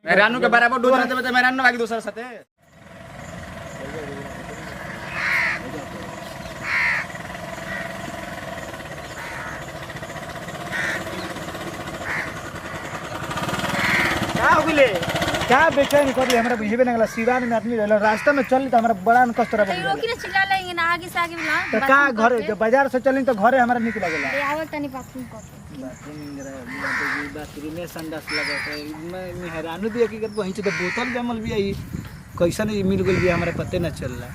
मेहरानू के बराबर डूब रहते बता मेहरानू बाकी दूसरा साथे का हो गेले क्या बेचैन कर ले हमरा बुझेबे ना गला सिवान में आदमी रहल रास्ता में चल त हमरा बड़ा कष्ट रह तो रोकी ना चिल्ला लेंगे ना आगे से आगे मिला तो का घर जब बाजार से चली तो घरे हमरा निक लागेला ले आवल तनी बाथरूम कर बाथरूम में संडास लगा मैं हैरान भी की कर वहीं से तो बोतल जमल भी आई कैसा नहीं मिल गई भी हमरा पते ना चल रहा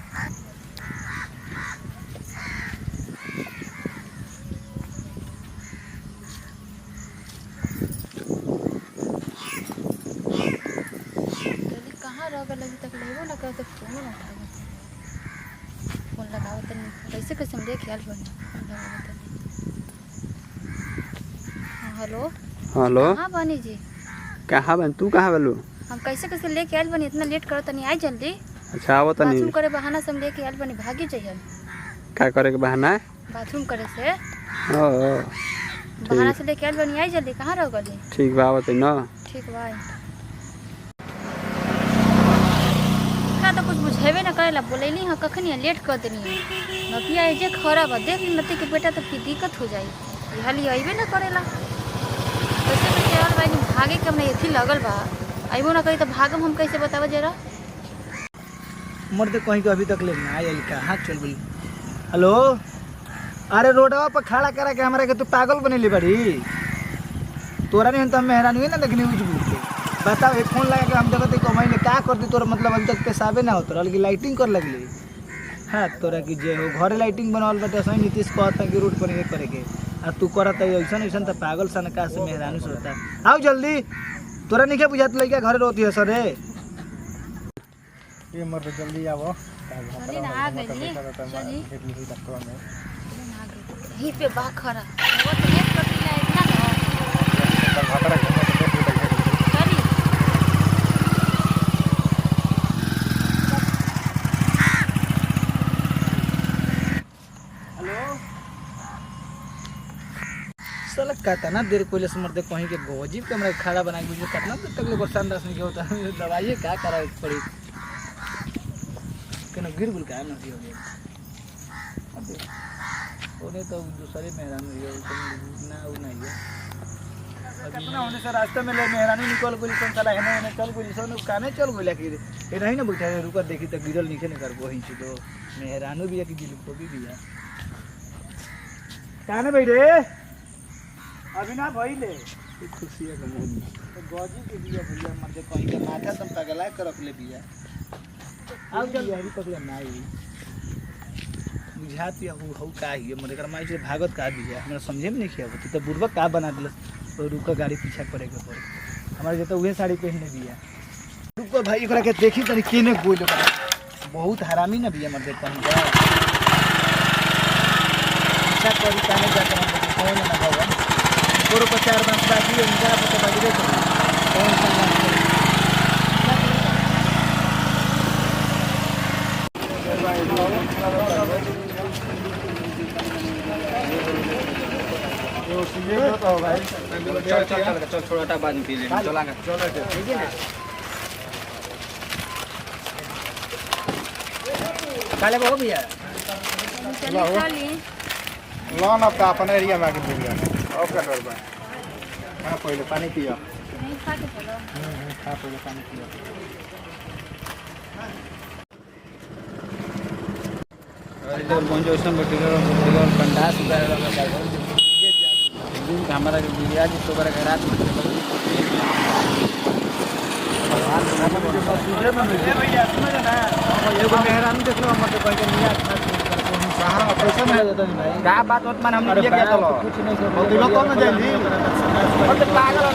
तक लेबो ना कर तो फोन ना उठाओ फोन लगाओ तनी कैसे कैसे हम देख यार बन हेलो हेलो हां बनी जी कहां बन तू कहां बलू हम कैसे कैसे लेके आइल बनी इतना लेट करो तनी आई जल्दी अच्छा आवो तनी बाथरूम करे बहाना से हम लेके आइल बनी भागी जाइए का करे के बहाना है बाथरूम करे से ओ बहाना से लेके आइल बनी आई जल्दी कहां रह गली ठीक बा आवो तनी ना ठीक बा तो कुछ बुझेबे ना करेला बोलेली हां कखनी लेट कर देनी नतिया जे खराब है देख नती के बेटा तो की दिक्कत हो जाई हाली आइबे ना करेला कैसे तो केवल भाई भागे के हमने एथी लगल बा आइबो ना करी तो भागम हम कैसे बतावा जरा मर्द कहीं तो अभी तक ले ना आई कहां चल गई हेलो अरे रोडवा पर खड़ा करा के हमरा के तू पागल बनेली बड़ी तोरा नहीं तो मेहरान हुई ना देखनी उजबू बताओ एक फोन लगा के हम जगह को महीने क्या करती तोरा मतलब अभी तक पेशाबे ना होता रहा लाइटिंग कर लगली हाँ तोरा की जे हो घर लाइटिंग बनावल बटे सही नीतीश कहता कि रोड पर करे के आ तू करता ऐसा ऐसा तो पागल सन का से मेहरानी से होता आओ जल्दी तोरा नहीं क्या बुझात लड़का घर रोती है सर ये मर जल्दी आवो चली ना आ गई चली यहीं पे बा खरा वो तो लेट कर दिया इतना ना साला कितना देर पहले से मरते कहीं के गोजीब के हमरा खाना बना के कितना देर तक ले बरसान रस नहीं होता दवाई का करा पड़ी केना गिर गुल का नहीं हो गया अबे ओने तो दूसरे मेहरान है ना वो नहीं है अपना होने से रास्ते में ले मेहरानी निकल गई तो साला है चल गई सोने काने चल गई लेकिन ये नहीं ना बैठा रुका देखी तो गिरल नीचे नहीं कर वहीं से तो मेहरानो भी है कि दिल को भी है काने बैठे अभी ना भइले खुशी है तो गौजी के बिया भैया मर्दे कहीं के माथा तुम पगला कर रख ले बिया आओ जल्दी हरी पकले नाई बुझाती हूँ का ही मरे कर माई से भागत का बिया हमरा समझे में नहीं किया तू तो बुढ़वा का बना दिल तो रुका गाड़ी पीछा करे के पड़े हमारे जो तो वही साड़ी पहनने बिया रुको भाई एकरा के देखी तनी केने बोल बहुत हरामी ना बिया मर्दे कहीं जा अच्छा करी काने जाकर हम कौन ना भगवान पूरे 4 मास बाकी है इनका पता बाकी दे कौन सा चल थोड़ा बाद में पी ले चलांगे काले बहु भैया चली लॉन अब अपन एरिया में आके मिल गया और क्या करबा हां पहले पानी पियो नहीं खा के चलो खा पहले पानी पियो और इधर मंजोसन बटिगर कंडास दिन हमारा के बिया जी तो बड़ा रात में भैया सुनो ना एगो मेहरानी देख लो हमर कहीं के निया कहां पैसा मिल जाता नहीं भाई का बात होत मन हमने ले गया चलो कुछ नहीं सब दिलो तो ना जल्दी और पागल हो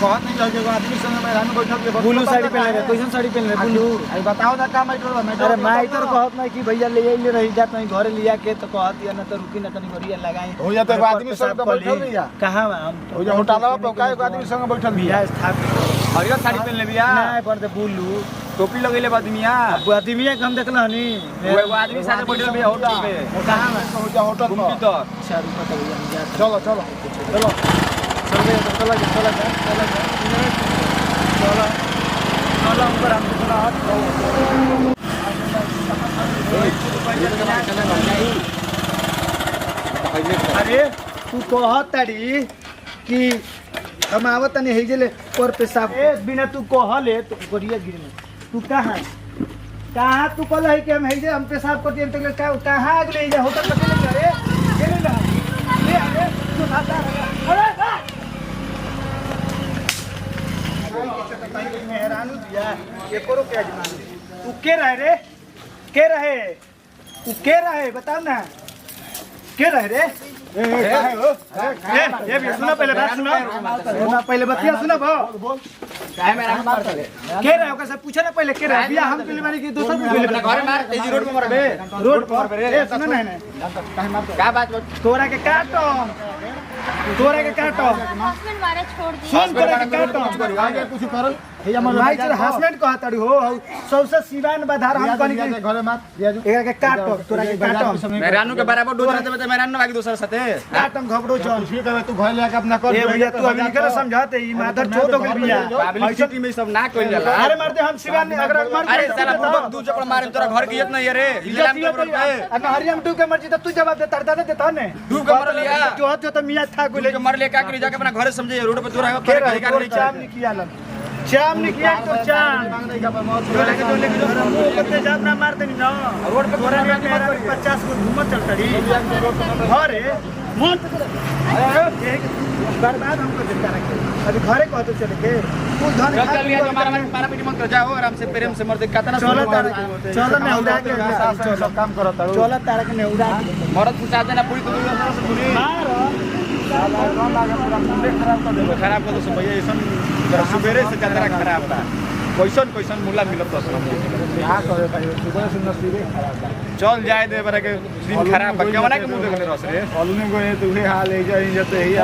कहत नहीं लगे आदमी संग मेहरान बैठल के ब्लू साड़ी पहन ले कैसन साड़ी पहन ले ब्लू आई बताओ ना का मैटर अरे माइटर कहत नहीं कि भैया ले ले रही जात नहीं घरे लिया के तो कहत या ना तो रुकी ना तनी गरिया लगाई हो जाते एगो आदमी संग तो बैठल भैया कहां हम हो जा होटलवा पे का एगो आदमी संग बैठल भैया स्थापित हरियर साड़ी पहन ले बिया नहीं पर ब्लू टोपी लगेले बदमिया अब आदमीया के हम देखला हनी एगो आदमी साथे बैठल बिया होटल पे कहां हो जा होटल घूमती तो अच्छा रुका तो भैया हम जाते चलो चलो चलो चल भैया चला जा अरे तू कहत तारी कि हम आवत नहीं है जे पर पेशाब बिना तू कहले तो गरिया गिर में तू कहाँ तू कल है कि हम है जे हम पेशाब करते हैं तो कहाँ आग ले जा होटल में ले जा रे ले ना ले अरे तू खाता अरे मेहरानू दिया ये करो क्या जमान तू के रहे रे के रहे तू के रहे बताओ ना के रहे रे ये भी सुना पहले बात सुना पहले बतिया सुना भाव काहे मेरा मार करे के रहे ओका से पूछे ना पहले के रहे बिया हम के लिए मारी कि दोसर के लिए घर मार तेजी रोड पे मरबे रोड पर ए सुना ना का बात तोरा के काटो हस्बैंड मारे छोड़ दी सुन तोरा के काटो आगे कुछ करल हे माई तेरे हस्बैंड कहताड़ी हो सबसे सिवान बाधार हम कनी के घरे मार दिया जो एकरा के काटो तोरा के काटो मेहरानू के बराबर डोज रहते तो मेहरानू बाकी दूसरे साथे काटम घबरो जन ठीक है तू घर लेके अपना कर ए भैया तू अभी निकल समझाते ई माधर छोड़ हो गई भैया पब्लिक सिटी में सब ना कइल जाला अरे मार दे हम सिवान में अगर मार अरे साला बुड़बक दू चपड़ मारे तोरा घर की इतना ये रे इलाम के रोड पे अरे हरियम टू के मर्जी तो तू जवाब दे तरदा दे देता ने तू के मर लिया जो तो मियां था तू के मर ले का करी जाके अपना घर समझे रोड पे तू रहे के करे का रहे करी चाम नहीं किया लन चाम नहीं किया तो चाम जो लेके जो मुंह करते जाब ना मार देनी ना रोड पे घोड़ा में मेरा 50 को घूमत चल तड़ी घरे मत अरे बर्बाद हमको देता रखे अभी घरे कहते चले के तू धन चल चल लिया हमारा मारा पीटी मत कर जाओ आराम से प्रेम से मर दे कातना चलो चलो ने उड़ा के सब काम करत चलो तारा के ने उड़ा मरद पूछा देना पूरी तो से पूरी मार खराब कर दो भैया ऐसा सुबेरे से ज्यादा खराब बा कैसन कैसन मुला मिलत तो क्या करे भाई सुबह से नसीबे खराब है चल जाए दे बरा के दिन खराब बा केवना के मुंह देखले रस रे कॉलोनी को ये तो हाल है जाई जते ही